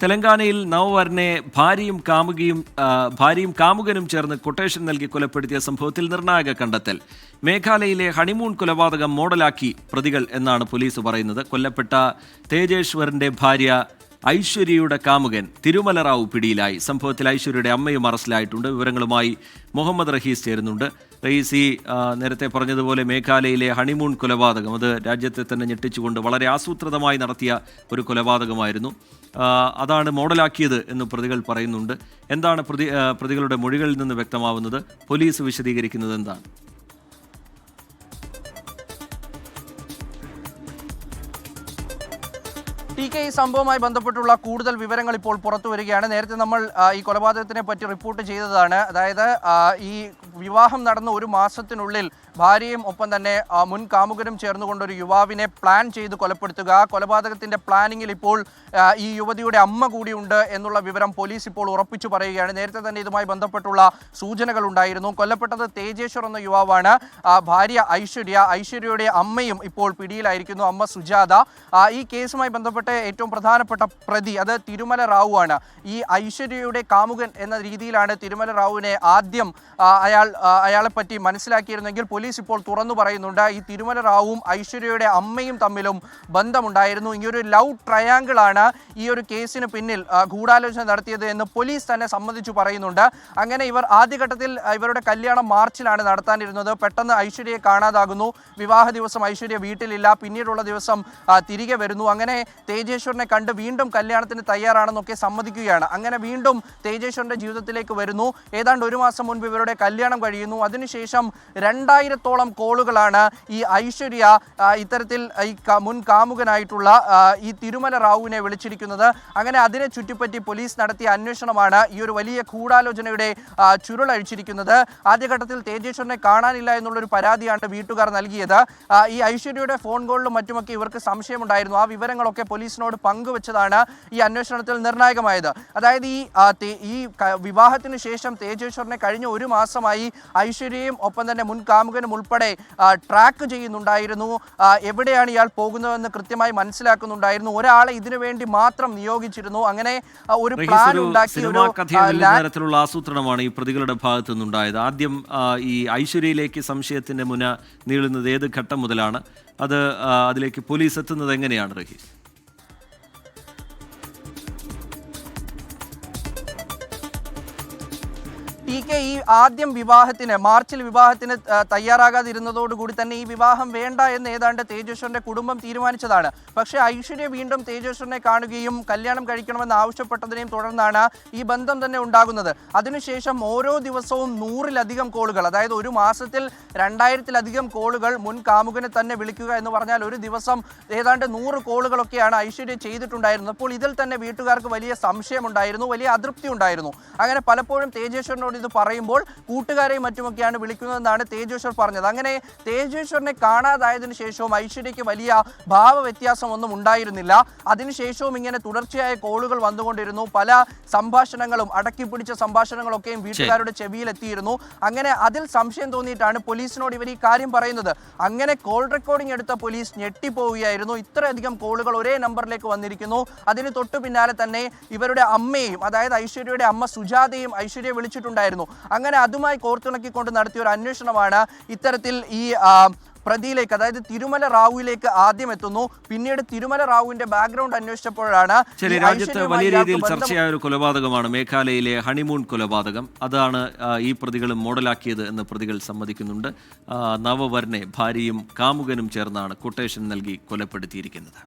തെലങ്കാനയിൽ നവവർനെ ഭാര്യയും കാമുകനും ചേർന്ന് കൊട്ടേഷൻ നൽകി കൊലപ്പെടുത്തിയ സംഭവത്തിൽ നിർണായക കണ്ടെത്തൽ. മേഘാലയയിലെ ഹണിമൂൺ കൊലപാതകം മോഡലാക്കി പ്രതികൾ എന്നാണ് പോലീസ് പറയുന്നത്. കൊല്ലപ്പെട്ട തേജേശ്വറിന്റെ ഭാര്യ ഐശ്വര്യയുടെ കാമുകൻ തിരുമല റാവു പിടിയിലായി. സംഭവത്തിൽ ഐശ്വര്യയുടെ അമ്മയും അറസ്റ്റിലായിട്ടുണ്ട്. വിവരങ്ങളുമായി മുഹമ്മദ് റഹീസ് ചേരുന്നുണ്ട്. റഹീസ്, നേരത്തെ പറഞ്ഞതുപോലെ മേഘാലയയിലെ ഹണിമൂൺ കൊലപാതകം അത് രാജ്യത്തെ തന്നെ ഞെട്ടിച്ചുകൊണ്ട് വളരെ ആസൂത്രിതമായി നടത്തിയ ഒരു കൊലപാതകമായിരുന്നു. അതാണ് മോഡലാക്കിയത് എന്ന് പ്രതികൾ പറയുന്നുണ്ട്. എന്താണ് പ്രതികളുടെ മൊഴികളിൽ നിന്ന് വ്യക്തമാവുന്നത്? പോലീസ് വിശദീകരിക്കുന്നത് എന്താണ്? TK ഈ സംഭവവുമായി ബന്ധപ്പെട്ടുള്ള കൂടുതൽ വിവരങ്ങൾ ഇപ്പോൾ പുറത്തു വരികയാണ്. നേരത്തെ നമ്മൾ ഈ കൊലപാതകത്തിനെ പറ്റി റിപ്പോർട്ട് ചെയ്തതാണ്. അതായത് ഈ വിവാഹം നടന്ന ഒരു മാസത്തിനുള്ളിൽ ഭാര്യയും ഒപ്പം തന്നെ മുൻ കാമുകനും ചേർന്നുകൊണ്ടൊരു യുവാവിനെ പ്ലാൻ ചെയ്ത് കൊലപ്പെടുത്തുക. കൊലപാതകത്തിന്റെ പ്ലാനിങ്ങിൽ ഇപ്പോൾ ഈ യുവതിയുടെ അമ്മ കൂടിയുണ്ട് എന്നുള്ള വിവരം പോലീസ് ഇപ്പോൾ ഉറപ്പിച്ചു പറയുകയാണ്. നേരത്തെ തന്നെ ഇതുമായി ബന്ധപ്പെട്ടുള്ള സൂചനകൾ ഉണ്ടായിരുന്നു. കൊല്ലപ്പെട്ടത് തേജേശ്വർ എന്ന യുവാവാണ്. ഭാര്യ ഐശ്വര്യയുടെ അമ്മയും ഇപ്പോൾ പിടിയിലായിരിക്കുന്നു, അമ്മ സുജാത. ഈ കേസുമായി ബന്ധപ്പെട്ട് ഏറ്റവും പ്രധാനപ്പെട്ട പ്രതി അത് തിരുമല റാവു ആണ്. ഈ ഐശ്വര്യയുടെ കാമുകൻ എന്ന രീതിയിലാണ് തിരുമല റാവുവിനെ ആദ്യം അയാളെ പറ്റി മനസ്സിലാക്കിയിരുന്നെങ്കിൽ പോലീസ് ഇപ്പോൾ തുറന്നു പറയുന്നുണ്ട്. ഈ തിരുമല റാവുവും ഐശ്വര്യയുടെ അമ്മയും തമ്മിലും ബന്ധമുണ്ടായിരുന്നു. ഇങ്ങനൊരു ലവ് ട്രയാങ്കിൾ ആണ് ഈ ഒരു കേസിന് പിന്നിൽ ഗൂഢാലോചന നടത്തിയത് എന്ന് പോലീസ് തന്നെ സമ്മതിച്ചു പറയുന്നുണ്ട്. അങ്ങനെ ഇവർ ആദ്യഘട്ടത്തിൽ ഇവരുടെ കല്യാണം മാർച്ചിലാണ് നടത്താനിരുന്നത്. പെട്ടെന്ന് ഐശ്വര്യയെ കാണാതാകുന്നു. വിവാഹ ദിവസം ഐശ്വര്യ വീട്ടിലില്ല. പിന്നീടുള്ള ദിവസം തിരികെ വരുന്നു. അങ്ങനെ തേജേശ്വറിനെ കണ്ട് വീണ്ടും കല്യാണത്തിന് തയ്യാറാണെന്നൊക്കെ സമ്മതിക്കുകയാണ്. അങ്ങനെ വീണ്ടും തേജേശ്വറിന്റെ ജീവിതത്തിലേക്ക് വരുന്നു. ഏതാണ്ട് ഒരു മാസം മുൻപ് ഇവരുടെ കല്യാണം കഴിയുന്നു. അതിനുശേഷം 2000-ഓളം കോളുകളാണ് ഈ ഐശ്വര്യ ഇത്തരത്തിൽ ഈ മുൻ കാമുകനായിട്ടുള്ള ഈ തിരുമല റാവുവിനെ വിളിച്ചിരിക്കുന്നത്. അങ്ങനെ അതിനെ ചുറ്റിപ്പറ്റി പോലീസ് നടത്തിയ അന്വേഷണമാണ് ഈ ഒരു വലിയ ഗൂഢാലോചനയുടെ ചുരുളഴിച്ചിരിക്കുന്നത്. ആദ്യഘട്ടത്തിൽ തേജേശ്വറിനെ കാണാനില്ല എന്നുള്ളൊരു പരാതിയാണ് വീട്ടുകാർ നൽകിയത്. ഈ ഐശ്വര്യയുടെ ഫോൺ കോളിലും മറ്റുമൊക്കെ ഇവർക്ക് സംശയമുണ്ടായിരുന്നു. ആ വിവരങ്ങളൊക്കെ പോലീസിനോട് പങ്കുവച്ചതാണ് ഈ അന്വേഷണത്തിൽ നിർണായകമായത്. അതായത് ഈ വിവാഹത്തിന് ശേഷം തേജേശ്വറിനെ കഴിഞ്ഞ ഒരു മാസമായി ഐശ്വര്യയും ഒപ്പം തന്നെ മുൻ കാമുകനും ഉൾപ്പെടെ ട്രാക്ക് ചെയ്യുന്നുണ്ടായിരുന്നു. എവിടെയാണ് ഇയാൾ പോകുന്നതെന്ന് കൃത്യമായി മനസ്സിലാക്കുന്നുണ്ടായിരുന്നു. ഒരാളെ ഇതിനു വേണ്ടി മാത്രം നിയോഗിച്ചിരുന്നു. അങ്ങനെ ഒരു പ്ലാൻ ഉണ്ടാക്കി തരത്തിലുള്ള ആസൂത്രണമാണ് ഈ പ്രതികളുടെ ഭാഗത്തു നിന്നുണ്ടായത്. ആദ്യം ഈ ഐശ്വര്യയിലേക്ക് സംശയത്തിന്റെ മുന നീളുന്നത് ഏത് ഘട്ടം മുതലാണ്? അതിലേക്ക് പോലീസ് എത്തുന്നത് എങ്ങനെയാണ്, റഹീസ്? TK ഈ ആദ്യം മാർച്ചിൽ വിവാഹത്തിന് തയ്യാറാകാതിരുന്നതോടുകൂടി തന്നെ ഈ വിവാഹം വേണ്ട എന്ന് ഏതാണ്ട് തേജേശ്വറിന്റെ കുടുംബം തീരുമാനിച്ചതാണ്. പക്ഷേ ഐശ്വര്യ വീണ്ടും തേജേശ്വറിനെ കാണുകയും കല്യാണം കഴിക്കണമെന്ന് ആവശ്യപ്പെട്ടതിനെയും തുടർന്നാണ് ഈ ബന്ധം തന്നെ ഉണ്ടാകുന്നത്. അതിനുശേഷം ഓരോ ദിവസവും 100-ലധികം കോളുകൾ, അതായത് ഒരു മാസത്തിൽ 2000-ലധികം കോളുകൾ മുൻ കാമുകനെ തന്നെ വിളിക്കുക എന്ന് പറഞ്ഞാൽ ഒരു ദിവസം ഏതാണ്ട് 100 കോളുകളൊക്കെയാണ് ഐശ്വര്യ ചെയ്തിട്ടുണ്ടായിരുന്നത്. അപ്പോൾ ഇതിൽ തന്നെ വീട്ടുകാർക്ക് വലിയ സംശയമുണ്ടായിരുന്നു, വലിയ അതൃപ്തി ഉണ്ടായിരുന്നു. അങ്ങനെ പലപ്പോഴും തേജേശ്വറിനോട് ഇത് പറയുമ്പോൾ കൂട്ടുകാരെയും മറ്റുമൊക്കെയാണ് വിളിക്കുന്നതെന്നാണ് തേജേശ്വർ പറഞ്ഞത്. അങ്ങനെ തേജേശ്വറിനെ കാണാതായതിനു ശേഷവും ഐശ്വര്യയ്ക്ക് വലിയ ഭാവവ്യത്യാസമൊന്നും ഉണ്ടായിരുന്നില്ല. അതിനുശേഷവും ഇങ്ങനെ തുടർച്ചയായ കോളുകൾ വന്നുകൊണ്ടിരുന്നു. പല സംഭാഷണങ്ങളും, അടക്കിപ്പിടിച്ച സംഭാഷണങ്ങളൊക്കെയും വീട്ടുകാരുടെ ചെവിയിലെത്തിയിരുന്നു. അങ്ങനെ അതിൽ സംശയം തോന്നിയിട്ടാണ് പോലീസിനോട് ഇവർ ഈ കാര്യം പറയുന്നത്. അങ്ങനെ കോൾ റെക്കോർഡിംഗ് എടുത്ത പോലീസ് ഞെട്ടിപ്പോവുകയായിരുന്നു. ഇത്രയധികം കോളുകൾ ഒരേ നമ്പറിലേക്ക് വന്നിരിക്കുന്നു. അതിന് തൊട്ടു പിന്നാലെ തന്നെ ഇവരുടെ അമ്മയും, അതായത് ഐശ്വര്യയുടെ അമ്മ സുജാതയും ഐശ്വര്യയെ വിളിച്ചിട്ടുണ്ടായിരുന്നു. അങ്ങനെ അതുമായി കോർത്തിണക്കിക്കൊണ്ട് നടത്തിയ ഒരു അന്വേഷണമാണ് ഇത്തരത്തിൽ ഈ പ്രതിയിലേക്ക്, അതായത് തിരുമല റാവുവിലേക്ക് ആദ്യം എത്തുന്നു. പിന്നീട് തിരുമല റാവുവിന്റെ ബാക്ക്ഗ്രൗണ്ട് അന്വേഷിച്ചപ്പോഴാണ് രാജ്യത്ത് വലിയ രീതിയിൽ ചർച്ചയായ ഒരു കൊലപാതകമാണ് മേഘാലയയിലെ ഹണിമൂൺ കൊലപാതകം. അതാണ് ഈ പ്രതികൾ മോഡലാക്കിയത് എന്ന് പ്രതികൾ സമ്മതിക്കുന്നുണ്ട്. നവവർനെ ഭാര്യയും കാമുകനും ചേർന്നാണ് കൊട്ടേഷൻ നൽകി കൊലപ്പെടുത്തിയിരിക്കുന്നത്.